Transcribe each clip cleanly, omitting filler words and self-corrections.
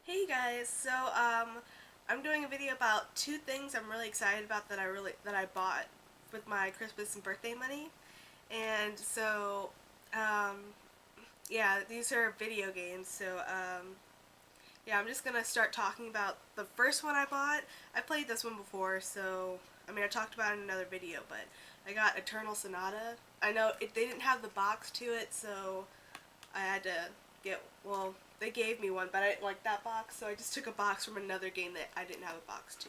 Hey guys, I'm doing a video about two things I'm really excited about that I bought with my Christmas and birthday money. And um, yeah, these are video games. Yeah, I'm just gonna start talking about the first one I bought. I played this one before, I talked about it in another video, but I got Eternal Sonata. I know they didn't have the box to it, so I had to they gave me one, but I didn't like that box, so I just took a box from another game that I didn't have a box to.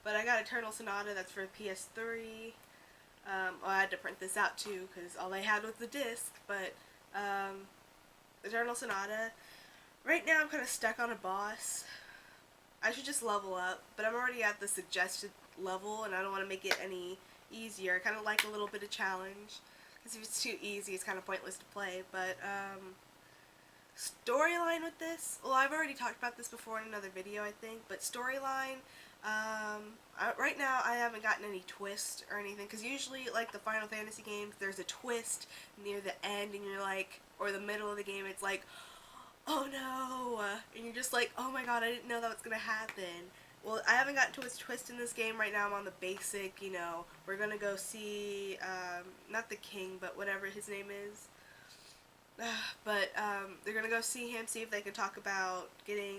But I got Eternal Sonata, that's for PS3. I had to print this out too, because all I had was the disc, but Eternal Sonata. Right now I'm kind of stuck on a boss. I should just level up, but I'm already at the suggested level, and I don't want to make it any easier. I kind of like a little bit of challenge, because if it's too easy, it's kind of pointless to play, but storyline with this, well, I've already talked about this before in another video, I think, but storyline, right now I haven't gotten any twist or anything, because usually, like the Final Fantasy games, there's a twist near the end, and you're like, or the middle of the game, it's like, oh no, and you're just like, oh my god, I didn't know that was gonna happen. Well, I haven't gotten to a twist in this game. Right now I'm on the basic, we're gonna go see, not the king, but whatever his name is. They're gonna go see him, see if they can talk about getting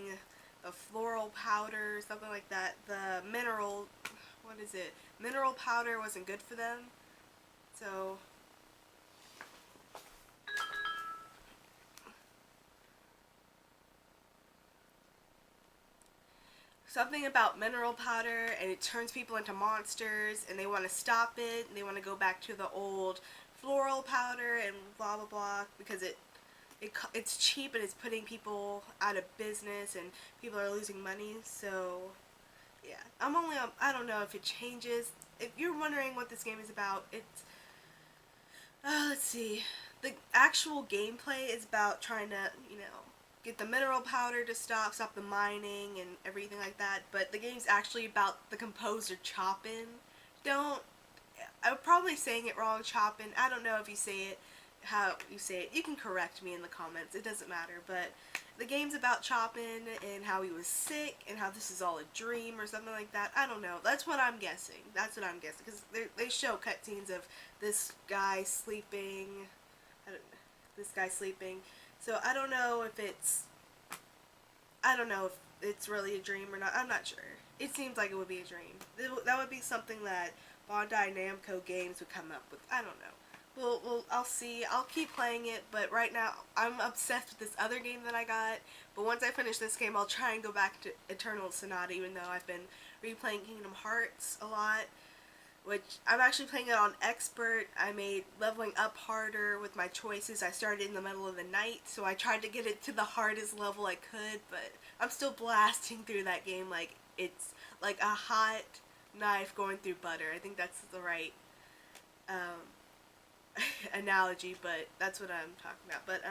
the floral powder, something like that. The mineral, what is it? Mineral powder wasn't good for them, so something about mineral powder, and it turns people into monsters, and they want to stop it, and they want to go back to the old floral powder and blah blah blah because it's cheap and it's putting people out of business and people are losing money. So yeah, I don't know if it changes. If you're wondering what this game is about, it's let's see, the actual gameplay is about trying to get the mineral powder to stop the mining and everything like that, but the game's actually about the composer Chopin. Don't I'm probably saying it wrong, Chopin. I don't know if you say it how you say it. You can correct me in the comments. It doesn't matter. But the game's about Chopin and how he was sick and how this is all a dream or something like that. I don't know. That's what I'm guessing. That's what I'm guessing because they show cutscenes of this guy sleeping. I don't, this guy sleeping. So I don't know if it's really a dream or not. I'm not sure. It seems like it would be a dream. That would be something that Bandai Namco Games would come up with. I don't know. I'll see. I'll keep playing it, but right now I'm obsessed with this other game that I got. But once I finish this game, I'll try and go back to Eternal Sonata, even though I've been replaying Kingdom Hearts a lot, which I'm actually playing it on expert. I made leveling up harder with my choices. I started in the middle of the night, so I tried to get it to the hardest level I could, but I'm still blasting through that game like it's like a hot knife going through butter. I think that's the right analogy, but that's what I'm talking about. But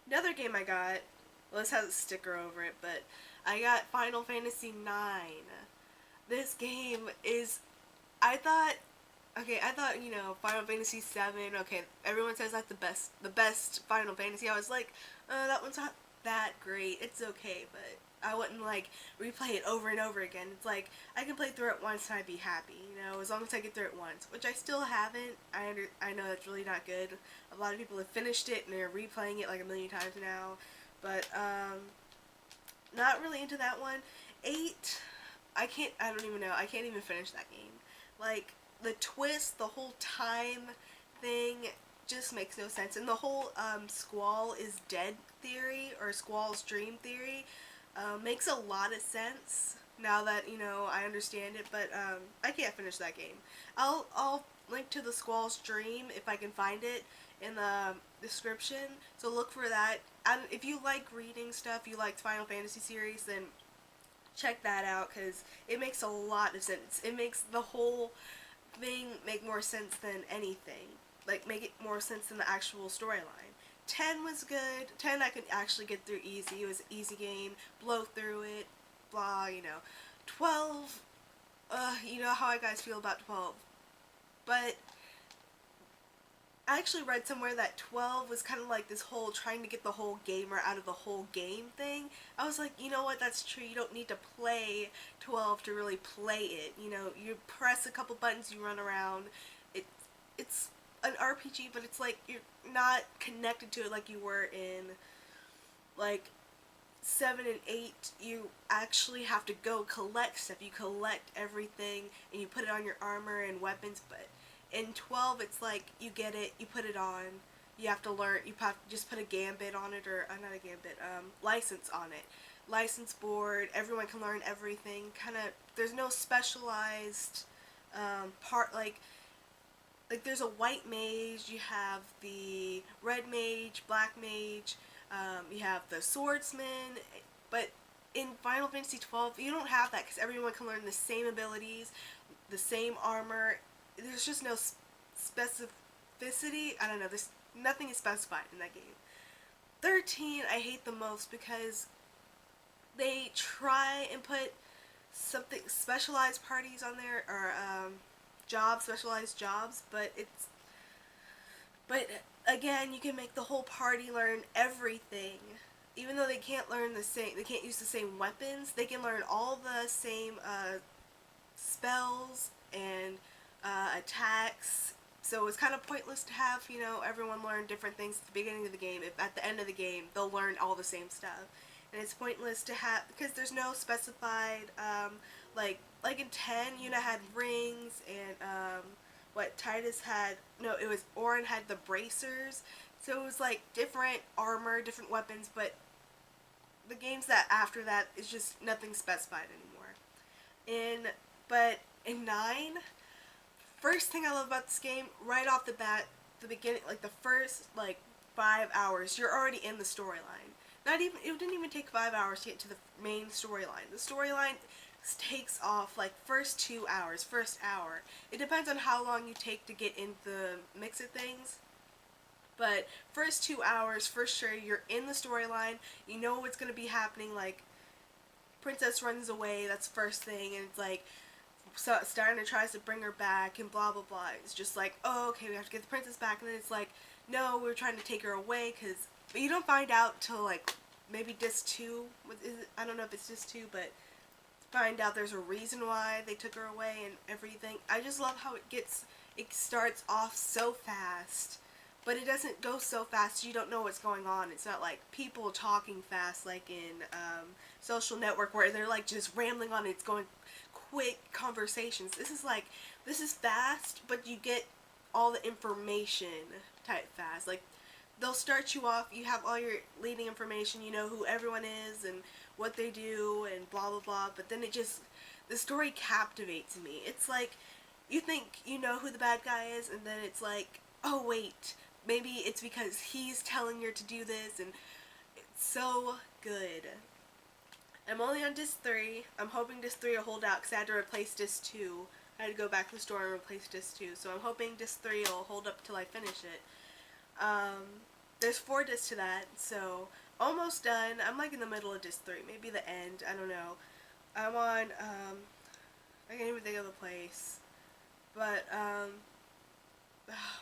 another game I got, well, this has a sticker over it, but I got Final Fantasy 9. This game is, I thought, Final Fantasy 7, okay, everyone says that's the best Final Fantasy. I was like, that one's not that great. It's okay, but I wouldn't like replay it over and over again. It's like I can play through it once and I'd be happy, as long as I get through it once, which I still haven't. I know that's really not good. A lot of people have finished it and they're replaying it like a million times now, but not really into that one. 8, I don't even know. I can't even finish that game. Like the twist, the whole time thing just makes no sense. And the whole Squall is dead theory, or Squall's dream theory, makes a lot of sense now that, I understand it, but I can't finish that game. I'll link to the Squall's dream if I can find it in the description, so look for that. And if you like reading stuff, you like Final Fantasy series, then check that out, because it makes a lot of sense. It makes the whole thing make more sense than anything. Like, make it more sense than the actual storyline. 10 was good. 10 I could actually get through easy. It was an easy game. Blow through it. Blah, 12, you know how I guys feel about 12. But I actually read somewhere that 12 was kind of like this whole trying to get the whole gamer out of the whole game thing. I was like, you know what, that's true. You don't need to play 12 to really play it. You know, you press a couple buttons, you run around. It, it's an RPG, but it's like you're not connected to it like you were in like 7 and 8. You actually have to go collect stuff. You collect everything and you put it on your armor and weapons, but in 12 it's like you get it, you put it on, you have to learn, you have to just put a gambit on it, or not a gambit, license on it. License board, everyone can learn everything. Kind of, there's no specialized part, like there's a white mage, you have the red mage, black mage, you have the swordsman, but in Final Fantasy 12 you don't have that because everyone can learn the same abilities, the same armor. There's just no specificity. I don't know. There's nothing is specified in that game. 13 I hate the most because they try and put something specialized parties on there, or specialized jobs, but again, you can make the whole party learn everything. Even though they can't learn the same, they can't use the same weapons, they can learn all the same spells and attacks. So it's kind of pointless to have, you know, everyone learn different things at the beginning of the game if at the end of the game they'll learn all the same stuff. And it's pointless to have, because there's no specified, like in 10, Yuna had rings, and what Titus had, no, it was Orin had the bracers. So it was like different armor, different weapons, but the games that after that is just nothing specified anymore. But in 9, first thing I love about this game, right off the bat, the beginning, like the first like 5 hours, you're already in the storyline. Not even, it didn't even take 5 hours to get to the main storyline. The storyline takes off like first 2 hours, first hour. It depends on how long you take to get in the mix of things. But first 2 hours, for sure, you're in the storyline. You know what's gonna be happening. Like, Princess runs away. That's first thing, and it's like, so Steiner tries to bring her back, and blah blah blah. It's just like, oh, okay, we have to get the princess back, and then it's like, no, we're trying to take her away, but you don't find out till like maybe disc 2. I don't know if it's disc 2, but find out there's a reason why they took her away and everything. I just love how it starts off so fast, but it doesn't go so fast you don't know what's going on. It's not like people talking fast like in Social Network, where they're like just rambling on. It's going quick conversations. This is fast, but you get all the information type fast. Like, they'll start you off, you have all your leading information, you know who everyone is and what they do and blah blah blah, but then the story captivates me. It's like, you think you know who the bad guy is, and then it's like, oh wait, maybe it's because he's telling her to do this, and it's so good. I'm only on disc 3. I'm hoping disc 3 will hold out because I had to replace disc 2. I had to go back to the store and replace disc 2. So I'm hoping disc 3 will hold up till I finish it. There's 4 discs to that, so almost done. I'm like in the middle of disc 3, maybe the end. I don't know. I'm on, I can't even think of the place. But, oh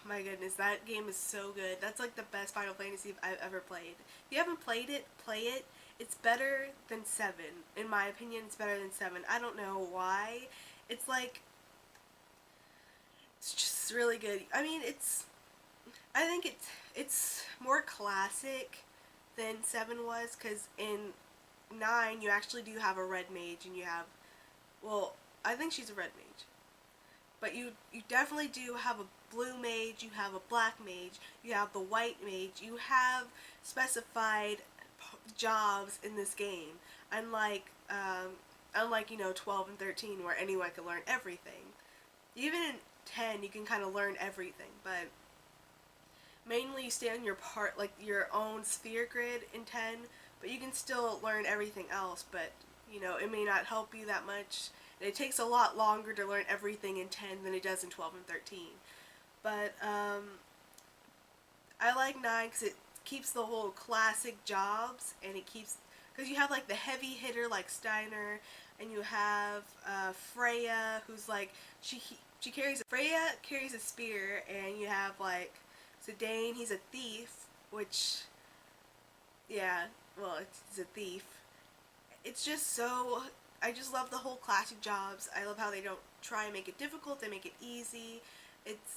my goodness, that game is so good. That's like the best Final Fantasy I've ever played. If you haven't played it, play it. It's better than 7. In my opinion, it's better than 7. I don't know why. It's like, it's just really good. I mean, I think it's more classic than 7 was, because in 9 you actually do have a red mage, and you have, well, I think she's a red mage. But you definitely do have a blue mage, you have a black mage, you have the white mage, you have specified jobs in this game. Unlike, you know, 12 and 13, where anyone can learn everything. Even in 10, you can kind of learn everything, but mainly you stay on your own sphere grid in 10, but you can still learn everything else, but, you know, it may not help you that much. And it takes a lot longer to learn everything in 10 than it does in 12 and 13. But, I like 9 because it keeps the whole classic jobs, and it keeps, because you have like the heavy hitter like Steiner, and you have Freya, who's like, Freya carries a spear, and you have like Zidane, he's a thief, which, yeah, well, he's a thief. It's just so, I just love the whole classic jobs. I love how they don't try and make it difficult, they make it easy. It's,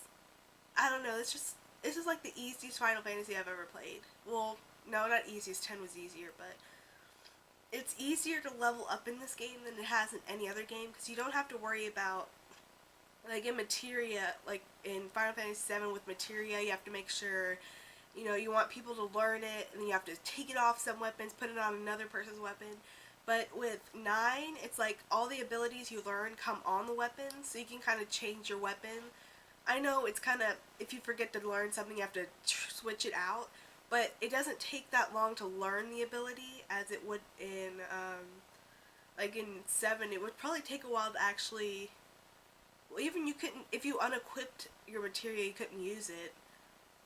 I don't know, it's just like the easiest Final Fantasy I've ever played. Well, no, not easiest, 10 was easier, but it's easier to level up in this game than it has in any other game, because you don't have to worry about, like in materia, like in Final Fantasy 7 with materia, you have to make sure, you know, you want people to learn it, and you have to take it off some weapons, put it on another person's weapon. But with 9, it's like all the abilities you learn come on the weapon, so you can kind of change your weapon. I know it's kind of, if you forget to learn something, you have to switch it out, but it doesn't take that long to learn the ability as it would in, like in 7, it would probably take a while to actually, well, even you couldn't, if you unequipped your materia, you couldn't use it.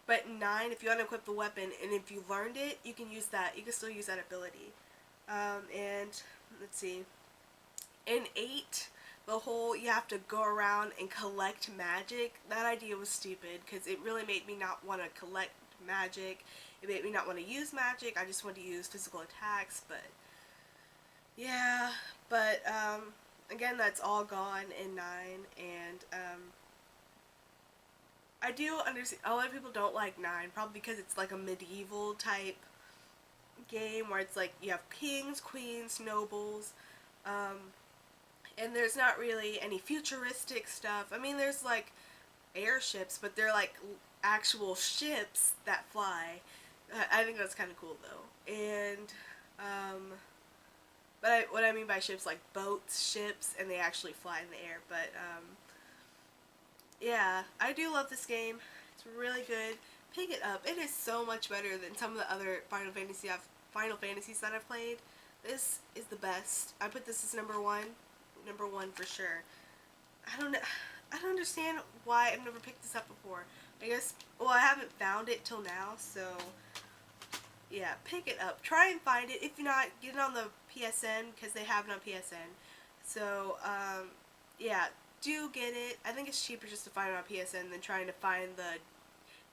But in 9, if you unequip the weapon, and if you learned it, you can use that, you can still use that ability. And, let's see, in 8, the whole you have to go around and collect magic, that idea was stupid, because it really made me not want to collect magic. It made me not want to use magic. I just want to use physical attacks, but yeah, but again, that's all gone in 9, and I do understand a lot of people don't like 9, probably because it's like a medieval type game where it's like you have kings, queens, nobles, and there's not really any futuristic stuff. I mean, there's like airships, but they're like actual ships that fly. I think that's kind of cool though. And but what I mean by ships, like boats, ships, and they actually fly in the air. But yeah, I do love this game. It's really good. Pick it up. It is so much better than some of the other Final Fantasies that I've played. This is the best. I put this as number one for sure. I don't know. I don't understand why I've never picked this up before. I guess, well, I haven't found it till now, so yeah, pick it up. Try and find it. If not, get it on the PSN, because they have it on PSN. So, yeah, do get it. I think it's cheaper just to find it on PSN than trying to find the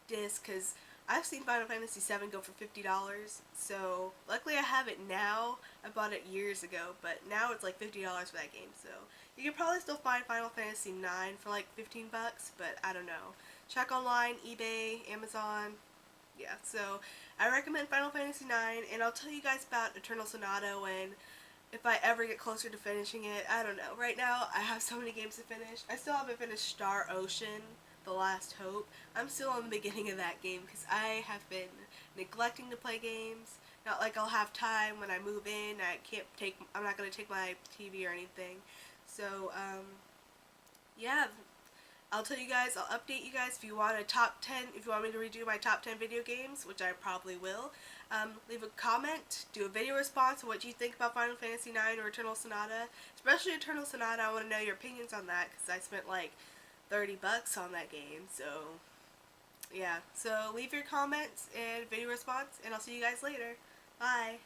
disc, because I've seen Final Fantasy 7 go for $50, so luckily I have it now. I bought it years ago, but now it's like $50 for that game, so you can probably still find Final Fantasy 9 for like 15 bucks, but I don't know. Check online, eBay, Amazon, yeah, so I recommend Final Fantasy 9, and I'll tell you guys about Eternal Sonata when, if I ever get closer to finishing it. I don't know. Right now, I have so many games to finish. I still haven't finished Star Ocean, The Last Hope. I'm still on the beginning of that game because I have been neglecting to play games. Not like I'll have time when I move in. I'm not going to take my TV or anything. So, yeah. I'll tell you guys, I'll update you guys if you want a top 10, if you want me to redo my top 10 video games, which I probably will. Leave a comment, do a video response on what you think about Final Fantasy 9 or Eternal Sonata. Especially Eternal Sonata, I want to know your opinions on that, because I spent like 30 bucks on that game, so yeah. So leave your comments and video response, and I'll see you guys later. Bye!